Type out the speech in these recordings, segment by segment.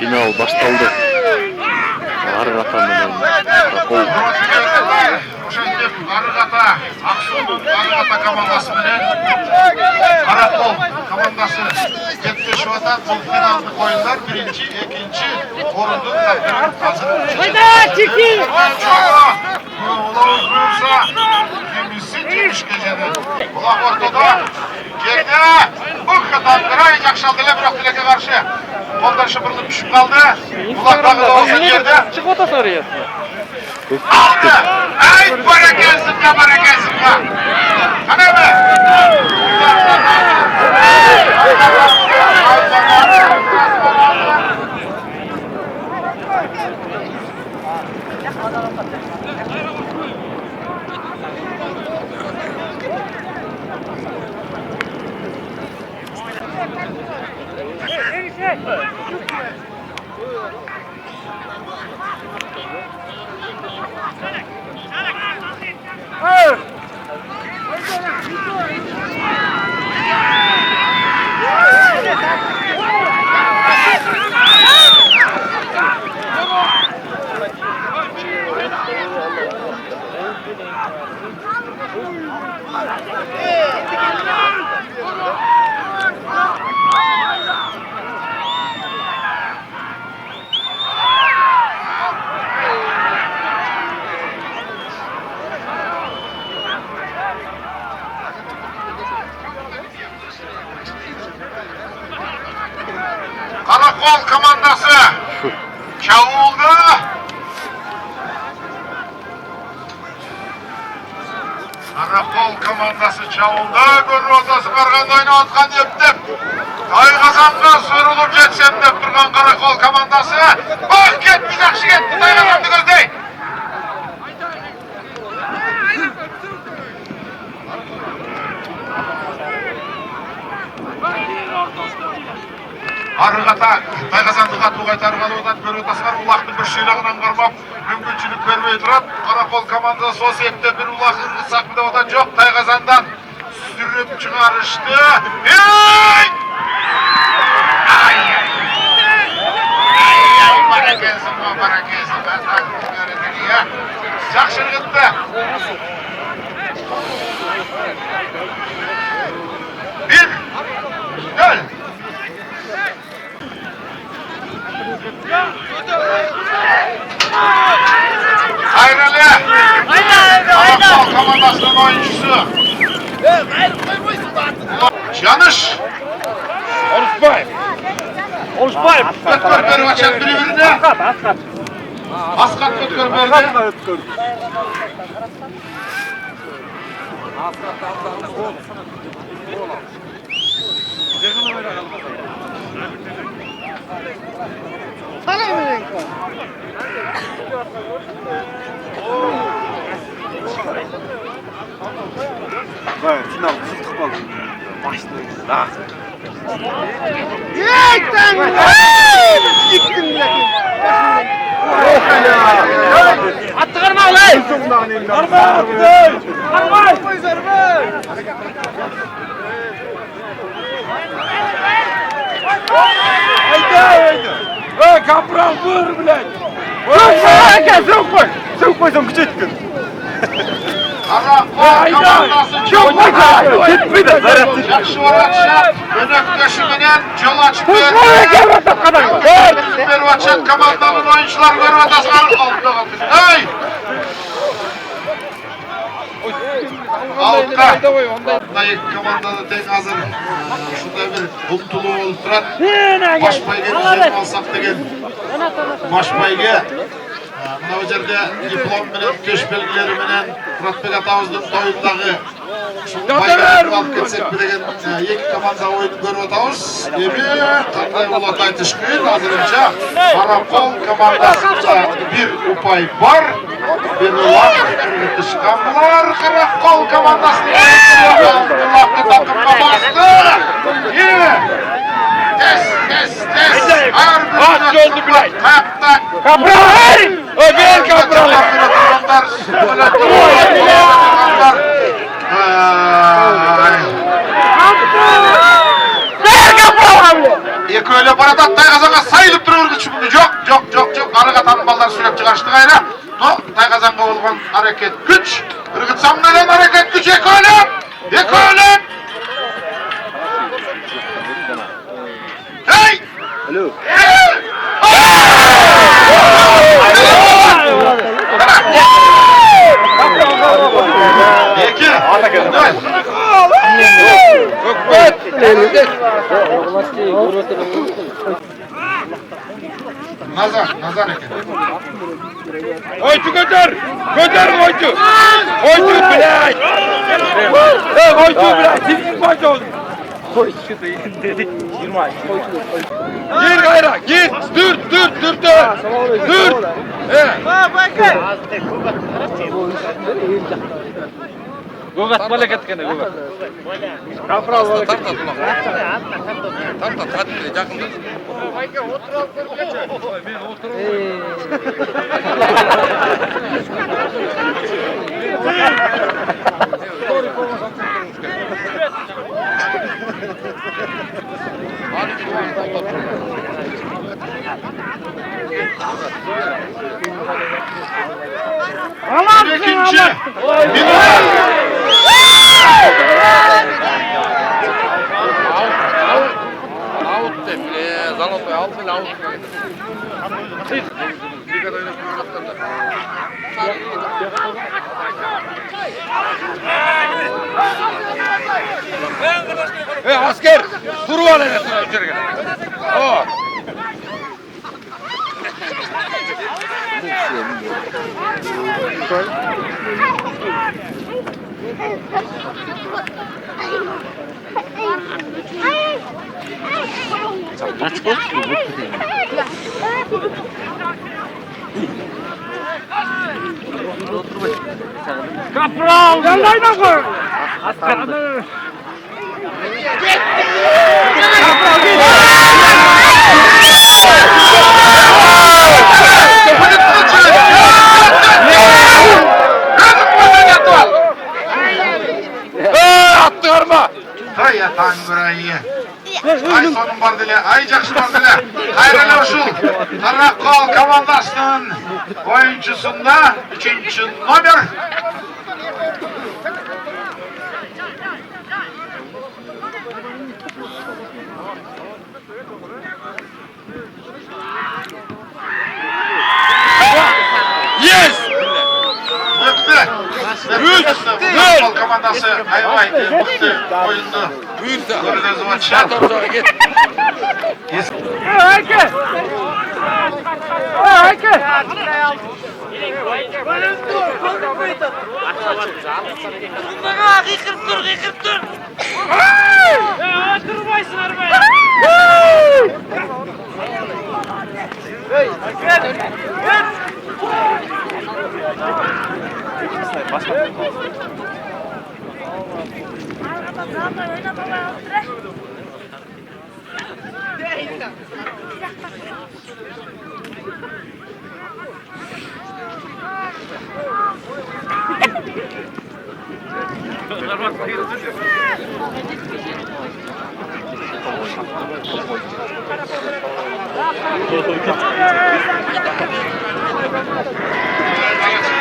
Final başlandı. Arıgata menен Karakol. Ошентип Арыгата, Аксу Арыгата командасы менен Karakol командасы кеттешип атат. Бул финалдык оюндар 1-2 орунду тапкырып азыр. Hayda çeki! Улак ортодо жерде бул катандыра жакшалды эле, бирок тилекке каршы колдошу бурулуп түшүп калды. Улак дагы да ошол жерде Çıkıp otasın oraya. aldı. Ey barakasınla. Ana be! Karakol komandası çavuldu. Karakol komandası çavuldu. Görüp otasыңар кандай ойнап аткан деп. Тайгазанга сурулуп жетсем деп турган Karakol командасы. Бак кетти, жакшы кетти. Тайгазанды көздөй. Арыгата Тайгазанды катуу кайтарып алып атат. Көрүп атасыңар, улактын bir шыйлыгынан кармап мүмкүнчүлүк бербей турат. Karakol командасы осы эпте bir улакты ыргытсак деп атат. Жок, Тайгазандан сүрүп чыгарышты. Эй! Баракесин. Жакшы ыргытты. Bir, gol. Hayralı. Karakol komandasının oyuncusu. Yanış. Oluşbayım. Ötkör berip açan biri-birine. Askat ötkör berdi. Hayır, final kızıltık kaldı. Başlıyoruz. Daha. Gittin lakin. Attı karma ulan. Karma. Koy zarba. Haydi. Kapral vur bilen. Sen koy küçük gün. Karakol komandası çavuldu. Gitmedi. Жақшы оратшап, өнөктөшү менен жол ачып берди. Берип атышат команданын оюнчулары, көрүп атасыңар. Эй! Алтка. Мына эки команда да тең азыр ушундай бир умтулуу болуп турат. Башбайге жеңип алсак деген Башбайге мына жерде диплом менен төш белгилери менен Muratbek атабыздын тоюндагы байракты алып кетсек деген эки команда оюнун көрүп атабыз. Эми кандай болот айтыш кыйын. Азырынча Karakol командасында bir упай бар. Bir улак ыргытышкан булар. Karakol командасынын улакты такымга басты. Тез. At yoldu bilay. Так. Kapral! Ömer kapral! Ver kapral abi. Eki öyle barada Taykazan'a sayılıp durur güçümünü. Çok. Arıga tanımballar sürekli karıştı gayrı. No, Taykazan'a olgan hareket güç. Irgıtsam neden hareket güç Eki öyle. Eki öyle. Hey! Alo. Eki. Nazar Eki. Oyuncu götür. Götür oyuncu. Oyuncu bilek. Oyuncu bilek. Sizin oyuncu. Gir gayra. Gir. Dur. Dur. Gogat bala ketkene gogat. İkinci. Asker. Dur var hele. O. Kapral! Yanlayma koy! Askerler! Attırma. Hay yatağın burayı. Ay sonun var dile, ay jakşı var dile. Hayırlı olsun. Karakol komandasının oyuncusunda 3. numara. Yes. Mıktı. Karakol komandası ayvaydı. Mıktı oyundu. Buyursa. Görünüz var çat. Sonra git. Hayke! Hayke! Kırptır! Durmaysın arabaya!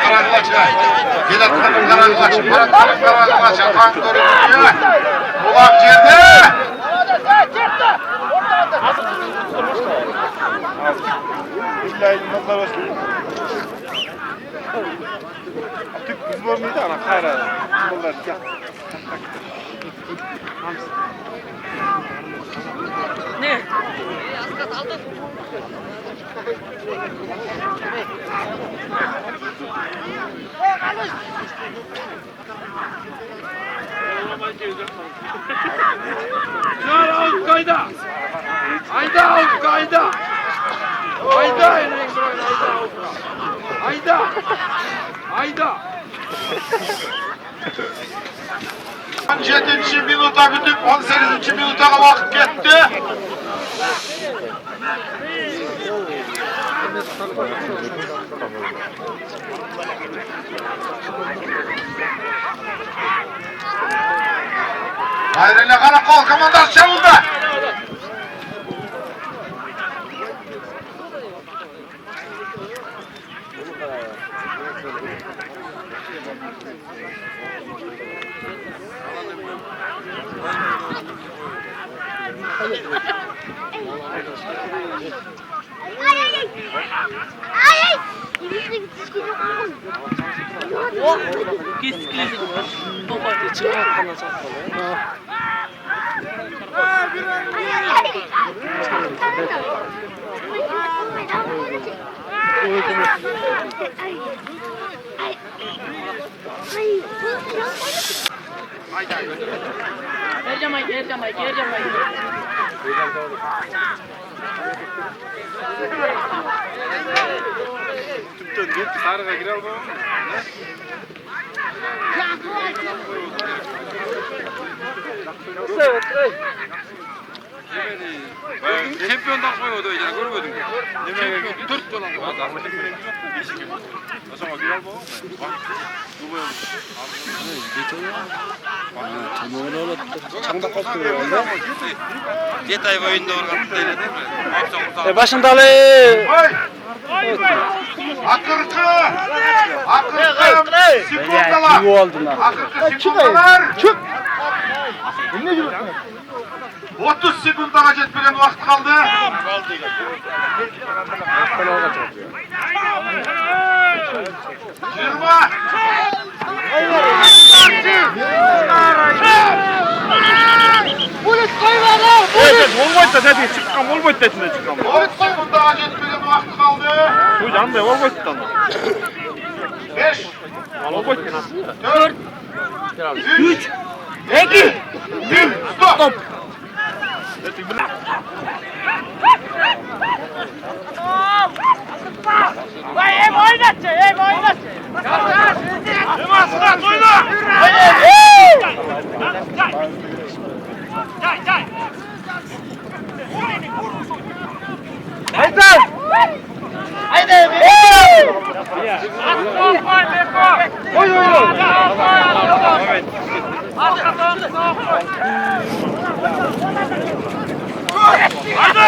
Karagılaçlar. Gelet hanım Karagılaç. Murat hanım Karagılaç. Atan görünüyor. Kulak girdi. Billahi nazar olsun. Artık biz var mıydı ana kayra? Bunlar gel. Ne? Çağır al kayda. Hayda al kayda. Hayda. Hayda. 17. minuta bitip 18. minuta vakit gitti. Hayrıyla Karakol komandası çavulda. Sarıga girer bu. Çempiyondan koyuyordu ya, görmedin mi? Çempiyon 4 dolan bu. Nasıl girer bu? Bak. Bu böyle. Çangda kalkıyor öyle. Detay oyunda organ değil mi? Başındalı. Akırkı! Akırkı! Sikundalar! Kim oldu lan? Akırkı sikundalar! Çık! 30 sekundaga jetmegen vaqt kaldı. Yirmi. Olmaydı da dedi çıkkam olmaydı dedi çıkkam. 10 sekundaga jetmegen vaqt kaldı. Bu can be olmaydı da. 5, Olmaydı. 4, 3, 2, 1, stop! Vay hem oynatça, hem oynatça. Hem aslan, oyna. Gel, gel. Haydi. Haydi. Oy oy oy. Evet. Arkadan sağ koy. Haydi.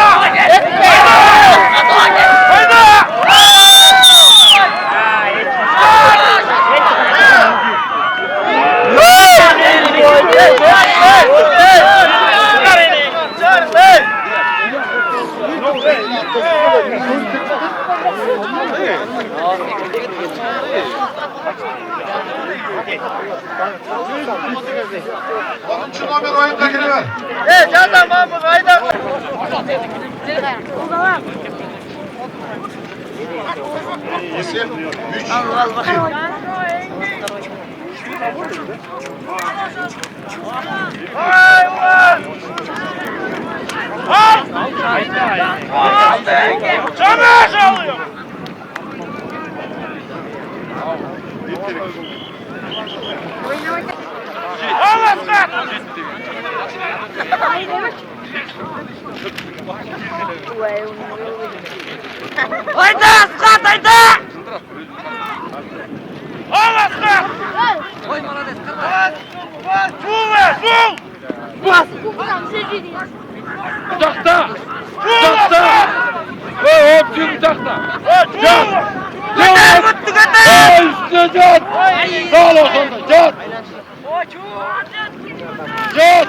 Onuncu numara oyunda giriyor. Canım Mahmut haydi. İsim 3. Vay vay. Çamaş alıyor. Olasın. Haydi aslan haydi. Olasın. Oy молодец. Uçakta! Uçakta! Hopçu uçakta! Can! Can! Üstüne can! Sağ ol sonunda can! Can!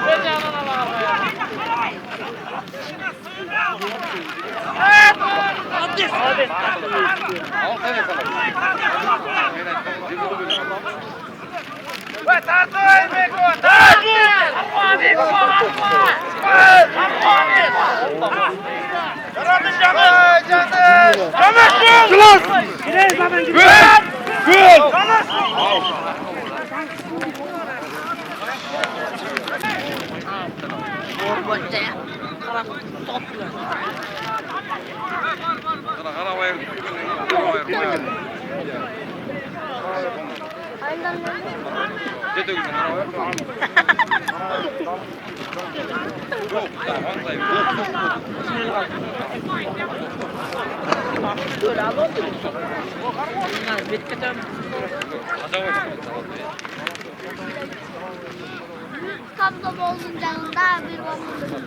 Kablo bozulacağında bir bakın.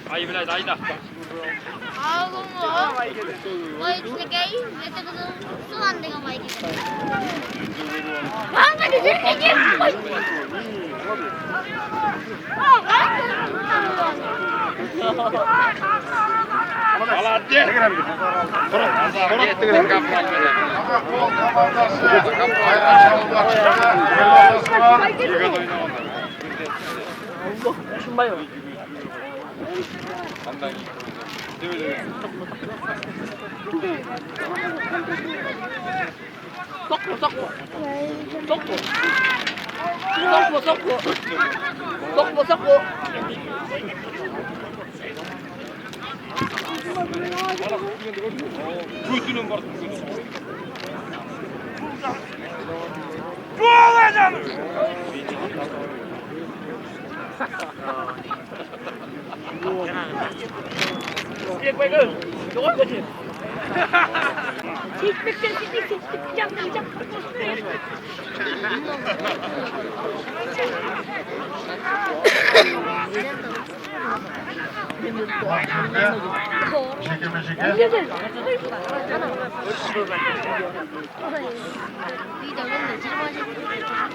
Haydi Bilal haydi. Ôi, cái số anh đi không mày? Không, cái gì cái gì?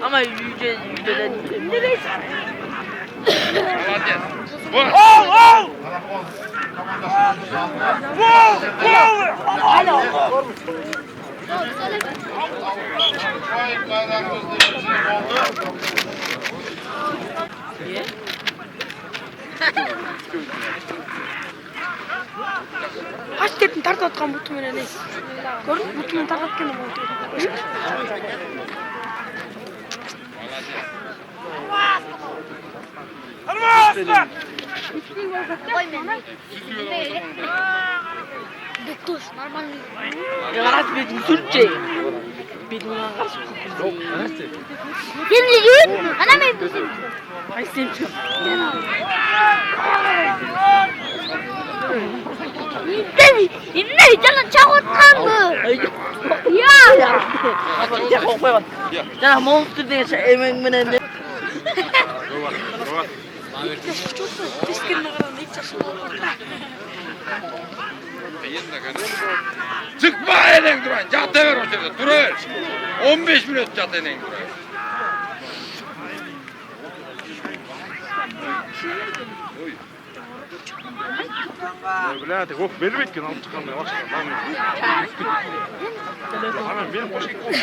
Ama yüceden Kaç dedim tart atkan butu mene ne? Gördün mü butunun tart atkanı mı oldu? Doktor, normalnie. Raz bir Türkçe. Bir Şimdi yürü. Ana mı yapıyorsun? Ay sen çok. İnne canım çakotkan mı? Ya. Ya kokma bak. Ya monster diye şey emin mi? Çıkma enen duran. Yatıver o sırada. Durur. 15 minut yat enen duran. Блядь, оқ беріп еткен алып шыққандай бақша. Hemen benim boş gittim.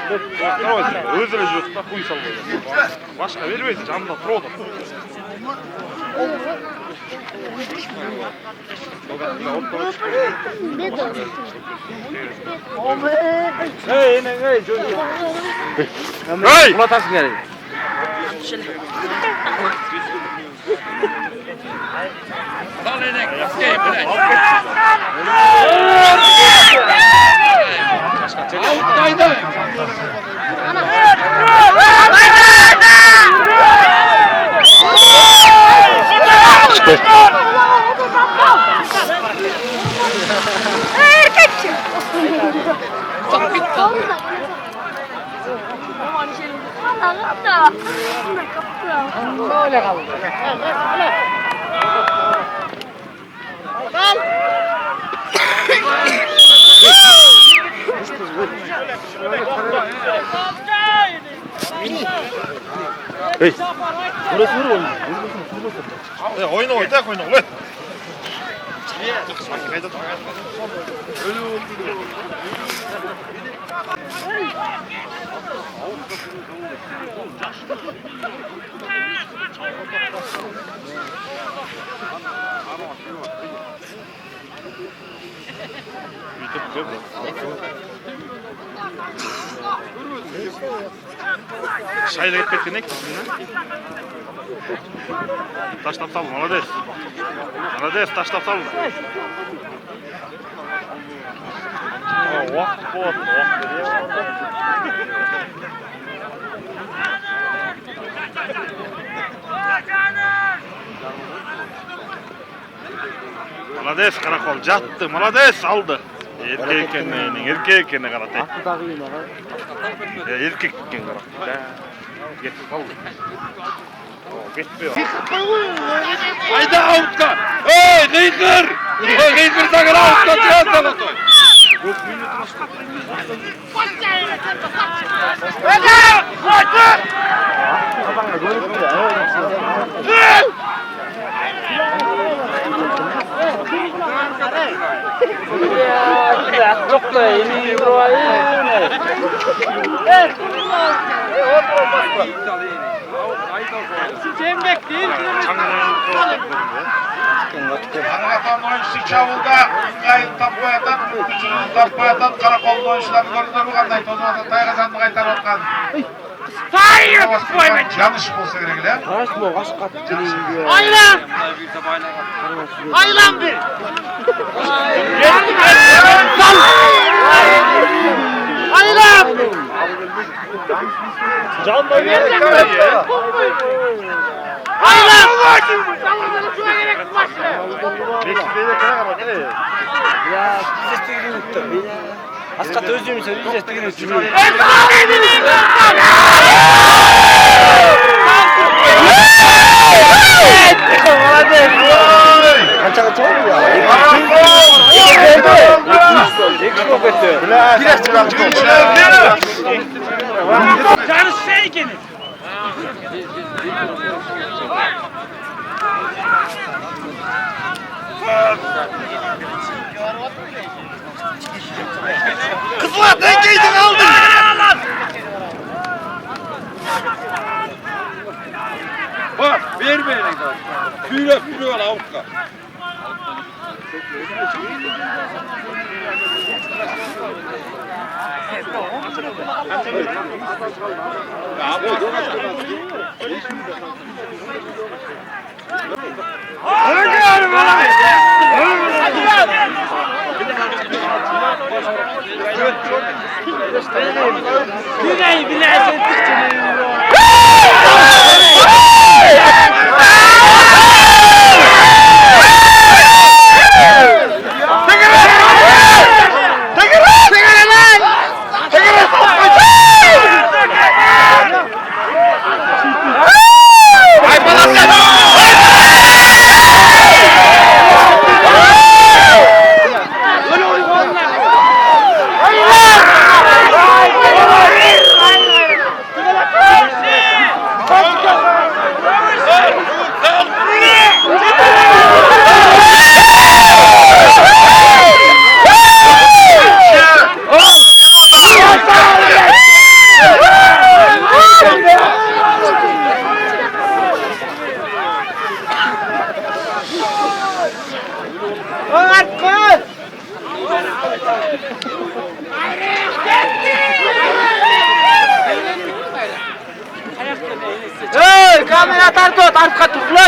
Өзі жүріп та құй салып қойды. Башқа бермейді, жанында тұрады. Ey, eneng, ey, ey! Ұлатасың әрі. Sal enen. Gel bırak. Outside. Öyle kaldı. Ey, burası vur oğlum. Oyna oyna, tek oyna ulan. Şayla gitmek demek mi? Taşlap sal, молодец. Молодец, taşlap sal. Vaqt bo'ldi, Молодец, Karakol, jattı, молодец, aldı. Erkek ekenini qarata. Erkek eken qarata. Hayda avutка! Ey, Gıydır! Gıydır sakın avutка çıkar Salatoy! Anlatan oyuncusu Çavul'da Üngay'ın tapmayatan, gücünün tapmayatan Karakol'un oyuncularını gördüğü qanday Tozma'da Taygazan'ı qaytarıp atkan. Yanlış bolsa gerek ele. Aylan! Aylan bir! Aylan! Can da gerek yok. Aylan! Allah'ım! Şuna gerek mi başlıyor? Beşiktaş'a kadar bak. Ya sesini unuttum. Askat özlüyorum seni. Sesini unuttum. Kaça oldu ya? Direkt çıkarttı. Canı şey gene. Kızlar dengeydin aldın. Bak, vermeyin lan. Süre var avutka. Hey, kamera tartot, arka tuklu.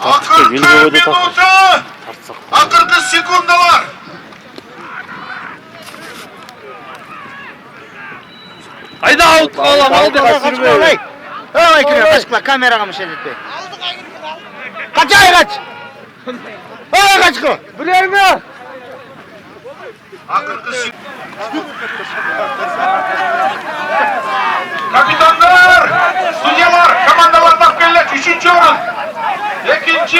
Akırkı minutu, akırkı sekundalar. Hayda avutka olan aldı. Hey, kırıyor, kaçma, kameraya mı şerit bey? Kaç ay kaç? Hey, kaç kı? Buraya mı? Akırkı Kapitanlar, судьялар, командалар bak belli. 3. orun. 2.